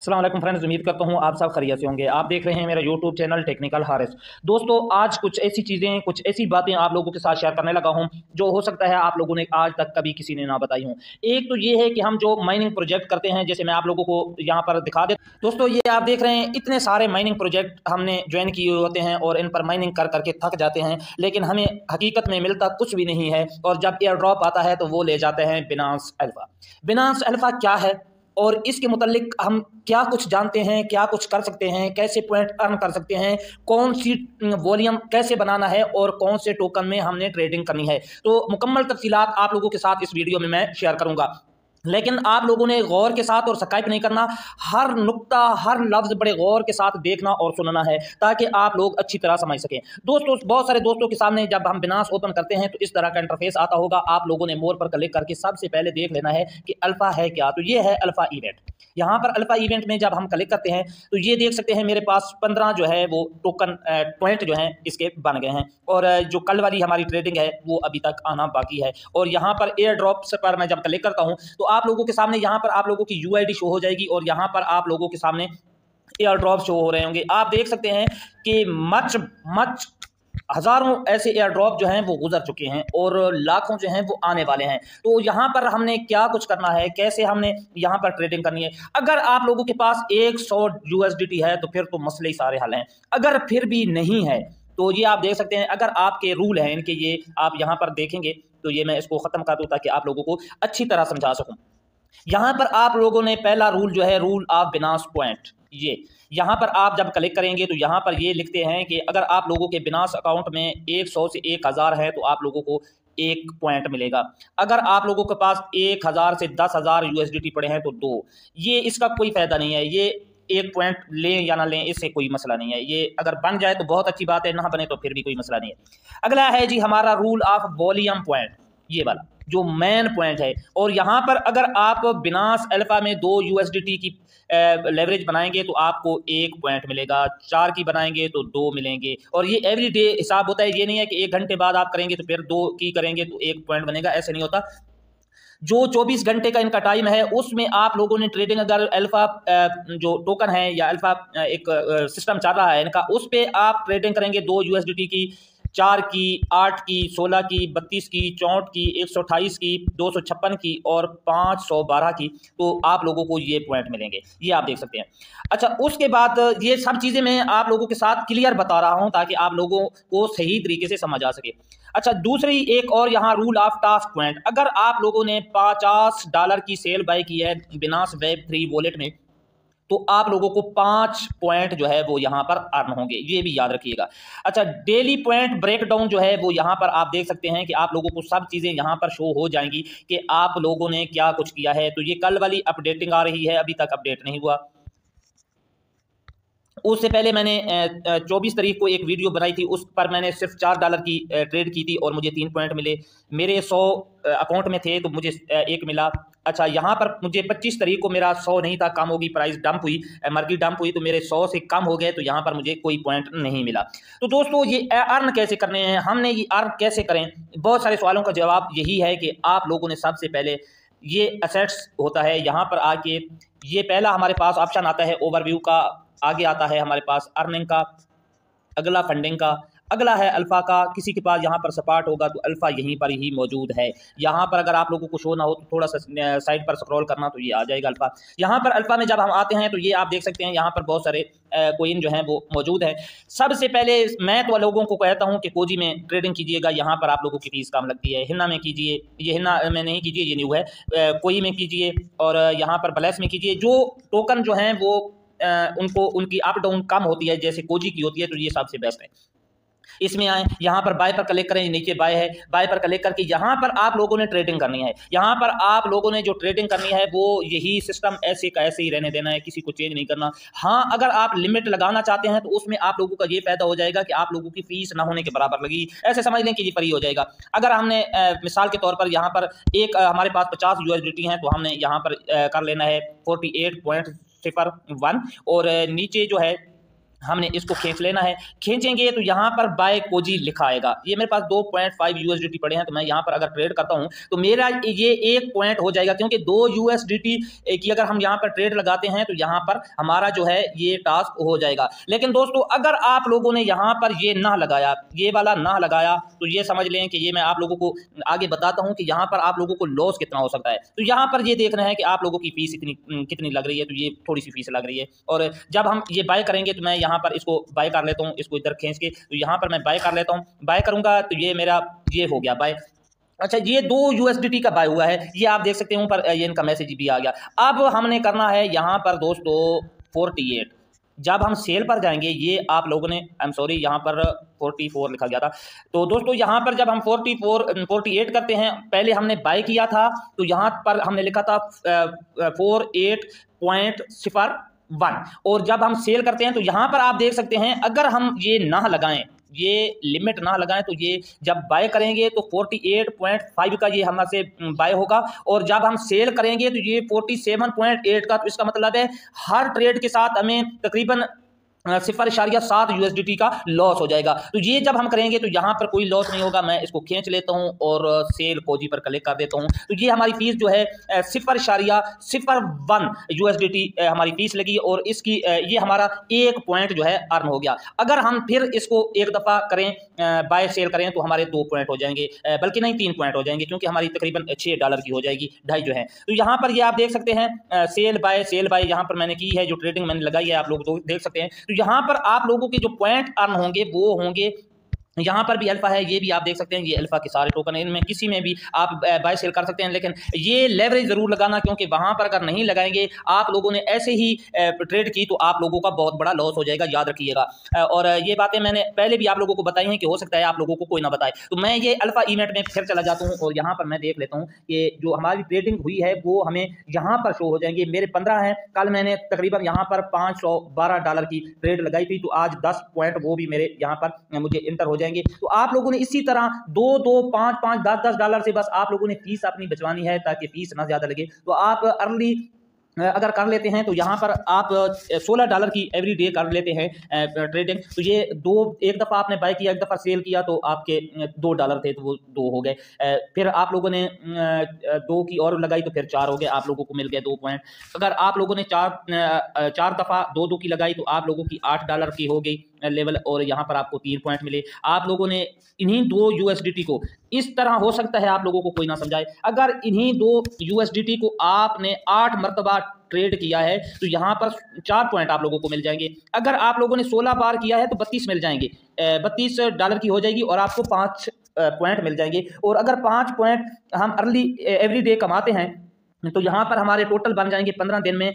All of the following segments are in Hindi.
अस्सलाम वालेकुम फ्रेंड्स, उम्मीद करता हूँ आप सब खैरियत से होंगे। आप देख रहे हैं मेरा यूट्यूब चैनल टेक्निकल हारिस। दोस्तों, आज कुछ ऐसी चीज़ें, कुछ ऐसी बातें आप लोगों के साथ शेयर करने लगा हूँ जो हो सकता है आप लोगों ने आज तक कभी किसी ने ना बताई हूँ। एक तो ये है कि हम जो माइनिंग प्रोजेक्ट करते हैं, जैसे मैं आप लोगों को यहाँ पर दिखा दे। दोस्तों, ये आप देख रहे हैं, इतने सारे माइनिंग प्रोजेक्ट हमने ज्वाइन किए होते हैं और इन पर माइनिंग कर करके थक जाते हैं, लेकिन हमें हकीकत में मिलता कुछ भी नहीं है। और जब एयर ड्रॉप आता है तो वो ले जाते हैं बिनांस अल्फा। बिनांस अल्फा क्या है और इसके मुतालिक हम क्या कुछ जानते हैं, क्या कुछ कर सकते हैं, कैसे पॉइंट अर्न कर सकते हैं, कौन सी वॉल्यूम कैसे बनाना है और कौन से टोकन में हमने ट्रेडिंग करनी है, तो मुकम्मल तफसीलात आप लोगों के साथ इस वीडियो में मैं शेयर करूंगा। लेकिन आप लोगों ने गौर के साथ और सकाइप नहीं करना, हर नुक्ता, हर लफ्ज़ बड़े गौर के साथ देखना और सुनना है ताकि आप लोग अच्छी तरह समझ सकें। दोस्तों, बहुत सारे दोस्तों के सामने जब हम बिनांस ओपन करते हैं तो इस तरह का इंटरफेस आता होगा। आप लोगों ने मोर पर क्लिक करके सबसे पहले देख लेना है कि अल्फ़ा है क्या। तो ये है अल्फ़ा इवेंट। यहाँ पर अल्फ़ा इवेंट में जब हम क्लिक करते हैं तो ये देख सकते हैं मेरे पास 15 जो है वो टोकन पॉइंट जो हैं इसके बन गए हैं। और जो कल वाली हमारी ट्रेडिंग है वो अभी तक आना बाकी है। और यहाँ पर एयर ड्रॉप्स पर मैं जब क्लिक करता हूँ तो आप लोगों के सामने यहाँ पर आप लोगों की यूआईडी शो हो जाएगी और यहाँ पर आप लोगों के सामने एयर ड्रॉप शो हो रहे होंगे। आप देख सकते हैं कि मच हजारों ऐसे एयर ड्रॉप जो हैं वो गुजर चुके हैं और लाखों जो हैं वो आने वाले हैं। तो यहाँ पर हमने क्या कुछ करना है, कैसे हमने यहाँ पर ट्रेडिंग करनी है। अगर आप लोगों के पास 100 यूएसडीटी है तो फिर तो मसले ही सारे हल हैं। अगर फिर भी नहीं है तो ये आप देख सकते हैं, अगर आपके रूल हैं इनके, ये आप यहाँ पर देखेंगे तो ये मैं इसको ख़त्म कर दूँ ताकि आप लोगों को अच्छी तरह समझा सकूँ। यहाँ पर आप लोगों ने पहला रूल जो है, रूल ऑफ बिनांस पॉइंट, ये यहाँ पर आप जब क्लिक करेंगे तो यहाँ पर ये लिखते हैं कि अगर आप लोगों के बिनांस अकाउंट में 100 से 1000 है तो आप लोगों को 1 पॉइंट मिलेगा। अगर आप लोगों के पास 1000 से 10,000 यूएसडीटी पड़े हैं तो 2। ये इसका कोई फ़ायदा नहीं है। ये 1 पॉइंट लें या ना लें इससे कोई मसला नहीं है। ये अगर बन जाए तो बहुत अच्छी बात है, ना बने तो फिर भी कोई मसला नहीं है। अगला है जी हमारा रूल ऑफ वॉल्यूम पॉइंट, ये वाला जो मेन पॉइंट है। और यहाँ पर अगर आप बिनांस अल्फा में 2 यूएसडीटी की लेवरेज बनाएंगे तो आपको 1 पॉइंट मिलेगा, 4 की बनाएंगे तो 2 मिलेंगे। और ये एवरी डे हिसाब होता है, ये नहीं है कि 1 घंटे बाद आप करेंगे तो फिर 2 की करेंगे तो 1 पॉइंट बनेगा, ऐसे नहीं होता। जो 24 घंटे का इनका टाइम है उसमें आप लोगों ने ट्रेडिंग, अगर अल्फा जो टोकन है या अल्फा एक सिस्टम चल रहा है इनका, उस पर आप ट्रेडिंग करेंगे 2 यूएसडीटी की, 4 की, 8 की, 16 की, 32 की, 64 की, 128 की, 256 की और 512 की, तो आप लोगों को ये पॉइंट मिलेंगे। ये आप देख सकते हैं। अच्छा, उसके बाद ये सब चीज़ें मैं आप लोगों के साथ क्लियर बता रहा हूं ताकि आप लोगों को सही तरीके से समझ आ सके। अच्छा, दूसरी एक और यहाँ रूल ऑफ टास्क पॉइंट, अगर आप लोगों ने $50 की सेल बाय की है बिनांस वेब3 वॉलेट में तो आप लोगों को 5 पॉइंट जो है वो यहाँ पर अर्न होंगे, ये भी याद रखिएगा। अच्छा, डेली पॉइंट ब्रेकडाउन जो है वो यहाँ पर आप देख सकते हैं कि आप लोगों को सब चीज़ें यहाँ पर शो हो जाएंगी कि आप लोगों ने क्या कुछ किया है। तो ये कल वाली अपडेटिंग आ रही है, अभी तक अपडेट नहीं हुआ। उससे पहले मैंने 24 तारीख को एक वीडियो बनाई थी, उस पर मैंने सिर्फ $4 की ट्रेड की थी और मुझे 3 पॉइंट मिले। मेरे 100 अकाउंट में थे तो मुझे 1 मिला। अच्छा, यहाँ पर मुझे 25 तारीख को मेरा 100 नहीं था, कम होगी, प्राइस डंप हुई, मार्केट डंप हुई, तो मेरे 100 से कम हो गए, तो यहाँ पर मुझे कोई पॉइंट नहीं मिला। तो दोस्तों, ये अर्न कैसे करने हैं, हमने ये अर्न कैसे करें, बहुत सारे सवालों का जवाब यही है कि आप लोगों ने सबसे पहले ये असेट्स होता है, यहाँ पर आके ये पहला हमारे पास ऑप्शन आता है ओवरव्यू का, आगे आता है हमारे पास अर्निंग का, अगला फंडिंग का, अगला है अल्फा का। किसी के पास यहाँ पर सपोर्ट होगा तो अल्फा यहीं पर ही मौजूद है। यहाँ पर अगर आप लोगों को शो ना हो तो थोड़ा सा साइड पर स्क्रॉल करना तो ये आ जाएगा अल्फा। यहाँ पर अल्फा में जब हम आते हैं तो ये आप देख सकते हैं यहाँ पर बहुत सारे कोइन जो हैं वो मौजूद हैं। सबसे पहले मैं तो लोगों को कहता हूँ कि कोजी में ट्रेडिंग कीजिएगा, यहाँ पर आप लोगों की फीस कम लगती है। हिन्ना में कीजिए, ये हिन्ना में नहीं कीजिए, ये न्यू है। कोई में कीजिए और यहाँ पर ब्लेस में कीजिए। जो टोकन जो हैं वो उनको उनकी अप डाउन कम होती है, जैसे कोजी की होती है, तो ये सबसे बेस्ट है। इसमें आए, यहाँ पर बाय पर क्लिक करें, नीचे बाय है, बाय पर क्लिक करके यहाँ पर आप लोगों ने ट्रेडिंग करनी है। यहाँ पर आप लोगों ने जो ट्रेडिंग करनी है वो यही सिस्टम ऐसे का ऐसे ही रहने देना है, किसी को चेंज नहीं करना। हाँ, अगर आप लिमिट लगाना चाहते हैं तो उसमें आप लोगों का ये फायदा हो जाएगा कि आप लोगों की फीस ना होने के बराबर लगी, ऐसे समझ लें कि ये फ्री हो जाएगा। अगर हमने मिसाल के तौर पर यहाँ पर एक हमारे पास 50 यूएसडीटी हैं तो हमने यहाँ पर कर लेना है 48.01 और नीचे जो है हमने इसको खींच लेना है। खींचेंगे तो यहाँ पर बाय कोजी लिखा आएगा। ये मेरे पास 2.5 यूएसडीटी पड़े हैं, तो मैं यहाँ पर अगर ट्रेड करता हूँ तो मेरा ये 1 पॉइंट हो जाएगा, क्योंकि 2 यूएसडीटी की अगर हम यहाँ पर ट्रेड लगाते हैं तो यहाँ पर हमारा जो है ये टास्क हो जाएगा। लेकिन दोस्तों अगर आप लोगों ने यहाँ पर ये ना लगाया, ये वाला ना लगाया, तो ये समझ लें कि ये मैं आप लोगों को आगे बताता हूँ कि यहाँ पर आप लोगों को लॉस कितना हो सकता है। तो यहाँ पर ये देखना है कि आप लोगों की फीस इतनी कितनी लग रही है, तो ये थोड़ी सी फीस लग रही है। और जब हम ये बाय करेंगे तो मैं यहाँ पर इसको बाय कर लेता हूँ, इसको इधर खींच के, तो यहाँ पर मैं बाय कर लेता हूँ। बाय करूंगा तो ये मेरा ये हो गया बाय। अच्छा, ये 2 यूएसडीटी का बाय हुआ है, ये आप देख सकते हैं ऊपर ये इनका मैसेज भी आ गया। अब हमने करना है यहाँ पर दोस्तों 48। जब हम सेल पर जाएंगे, ये आप लोगों ने यहाँ पर 44 लिखा गया था। तो दोस्तों यहाँ पर जब हम 48 करते हैं, पहले हमने बाय किया था तो यहाँ पर हमने लिखा था 48.01, और जब हम सेल करते हैं तो यहाँ पर आप देख सकते हैं अगर हम ये ना लगाएं, ये लिमिट ना लगाएं, तो ये जब बाय करेंगे तो 48.5 का ये हमारे से बाय होगा, और जब हम सेल करेंगे तो ये 47.8 का। तो इसका मतलब है हर ट्रेड के साथ हमें तकरीबन 0.7 यूएसडीटी का लॉस हो जाएगा। तो ये जब हम करेंगे तो यहाँ पर कोई लॉस नहीं होगा। मैं इसको खींच लेता हूँ और सेल कोजी पर क्लिक कर देता हूँ, तो ये हमारी फीस जो है 0.01 यूएसडीटी हमारी फीस लगी, और इसकी ये हमारा 1 पॉइंट जो है अर्न हो गया। अगर हम फिर इसको एक दफ़ा करें, बाय सेल करें, तो हमारे 2 पॉइंट हो जाएंगे, बल्कि नहीं 3 पॉइंट हो जाएंगे, क्योंकि हमारी तकरीबन $6 की हो जाएगी, 2.5 जो है। तो यहाँ पर ये आप देख सकते हैं सेल बाय यहाँ पर मैंने की है, जो ट्रेडिंग मैंने लगाई है आप लोग देख सकते हैं। तो यहाँ पर आप लोगों के जो पॉइंट अर्न होंगे वो होंगे, यहाँ पर भी अल्फा है, ये भी आप देख सकते हैं, ये अल्फा के सारे टोकन है, इनमें किसी में भी आप बाय सेल कर सकते हैं। लेकिन ये लेवरेज जरूर लगाना, क्योंकि वहां पर अगर नहीं लगाएंगे आप लोगों ने ऐसे ही ट्रेड की तो आप लोगों का बहुत बड़ा लॉस हो जाएगा, याद रखिएगा। और ये बातें मैंने पहले भी आप लोगों को बताई हैं कि हो सकता है आप लोगों को कोई ना बताए। तो मैं ये अल्फा इवेंट में फिर चला जाता हूँ, और यहाँ पर मैं देख लेता हूँ कि जो हमारी ट्रेडिंग हुई है वो हमें यहाँ पर शो हो जाएंगे। मेरे 15 हैं, कल मैंने तकरीबन यहाँ पर $512 की ट्रेड लगाई थी, तो आज 10 पॉइंट वो भी मेरे यहाँ पर मुझे इंटर हो जाएंगे। तो आप लोगों ने इसी तरह 2-2, 5-5, $10-10 से बस आप लोगों ने फीस अपनी बचवानी है, ताकि फीस ना ज्यादा लगे। तो आप अर्ली अगर कर लेते हैं तो यहाँ पर आप $16 की एवरी डे कर लेते हैं ट्रेडिंग। तो ये एक दफ़ा आपने बाय किया, एक दफ़ा सेल किया, तो आपके $2 थे तो वो 2 हो गए। फिर आप लोगों ने 2 की और लगाई तो फिर 4 हो गए, आप लोगों को मिल गए 2 पॉइंट। अगर आप लोगों ने 4 दफ़ा 2-2 की लगाई तो आप लोगों की $8 की हो गई लेवल, और यहाँ पर आपको 3 पॉइंट मिले। आप लोगों ने इन्हीं 2 यूएसडीटी को, इस तरह हो सकता है आप लोगों को कोई ना समझाए, अगर इन्हीं 2 यूएसडीटी को आपने 8 मरतबा ट्रेड किया है तो यहाँ पर 4 पॉइंट आप लोगों को मिल जाएंगे। अगर आप लोगों ने 16 बार किया है तो 32 मिल जाएंगे, $32 की हो जाएगी, और आपको 5 पॉइंट मिल जाएंगे। और अगर 5 पॉइंट हम अर्ली एवरी डे कमाते हैं तो यहाँ पर हमारे टोटल बन जाएंगे 15 दिन में।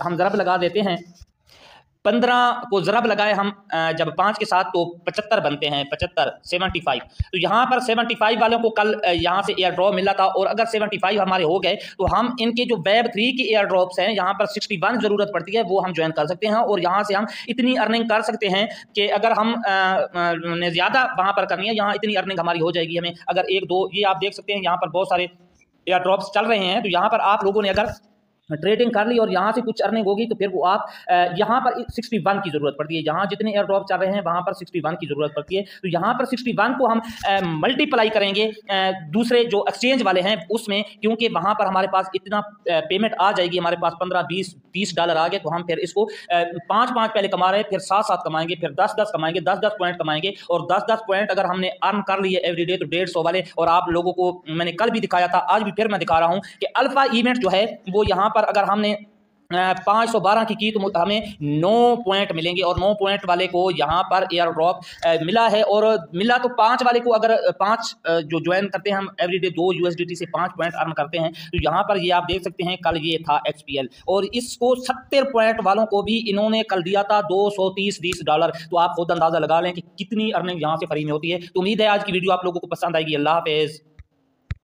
हम ज़रब लगा देते हैं, 15 को ज़रब लगाए हम जब 5 के साथ, तो 75 बनते हैं, 75। तो यहाँ पर 75 वालों को कल यहाँ से एयर ड्रॉप मिला था, और अगर 75 हमारे हो गए तो हम इनके जो Web3 के एयर ड्रॉप्स हैं, यहाँ पर 61 ज़रूरत पड़ती है, वो हम ज्वाइन कर सकते हैं, और यहाँ से हम इतनी अर्निंग कर सकते हैं कि अगर हम ने ज़्यादा वहाँ पर करनी है, यहाँ इतनी अर्निंग हमारी हो जाएगी हमें। अगर 1-2, ये आप देख सकते हैं यहाँ पर बहुत सारे एयर ड्रॉप्स चल रहे हैं, तो यहाँ पर आप लोगों ने अगर ट्रेडिंग कर ली और यहाँ से कुछ अर्निंग होगी, तो फिर वो आप यहाँ पर 61 की ज़रूरत पड़ती है। यहाँ जितने एयर ड्रॉप चल रहे हैं वहाँ पर 61 की ज़रूरत पड़ती है। तो यहाँ पर 61 को हम मल्टीप्लाई करेंगे दूसरे जो एक्सचेंज वाले हैं उसमें, क्योंकि वहाँ पर हमारे पास इतना पेमेंट आ जाएगी, हमारे पास 15-20 डॉलर आ गए, तो हम फिर इसको 5-5 पहले कमा रहे हैं, फिर 7-7 कमाएंगे, फिर 10-10 कमाएंगे, 10-10 पॉइंट कमाएंगे, और 10-10 पॉइंट अगर हमने अर्न कर लिए एवरीडे तो 150 वाले। और आप लोगों को मैंने कल भी दिखाया था, आज भी फिर मैं दिखा रहा हूँ कि अल्फा इवेंट जो है वो यहाँ पर अगर हमने 512 की तो हमें 9 पॉइंट मिलेंगे, और 9 पॉइंट वाले को यहाँ पर एयर ड्रॉप मिला है, और मिला तो 5 वाले को अगर 5 जो ज्वाइन करते हैं हम एवरीडे 2 यूएसडीटी से 5 पॉइंट अर्न करते हैं। तो यहाँ पर ये आप देख सकते हैं कल ये था XPL, और इसको 70 पॉइंट वालों को भी इन्होंने कल दिया था $230। तो आप खुद अंदाजा लगा लें कि कितनी अर्निंग यहाँ से फ्री में होती है। तो उम्मीद है आज की वीडियो आप लोगों को पसंद आएगी। अल्लाह हाफिज़।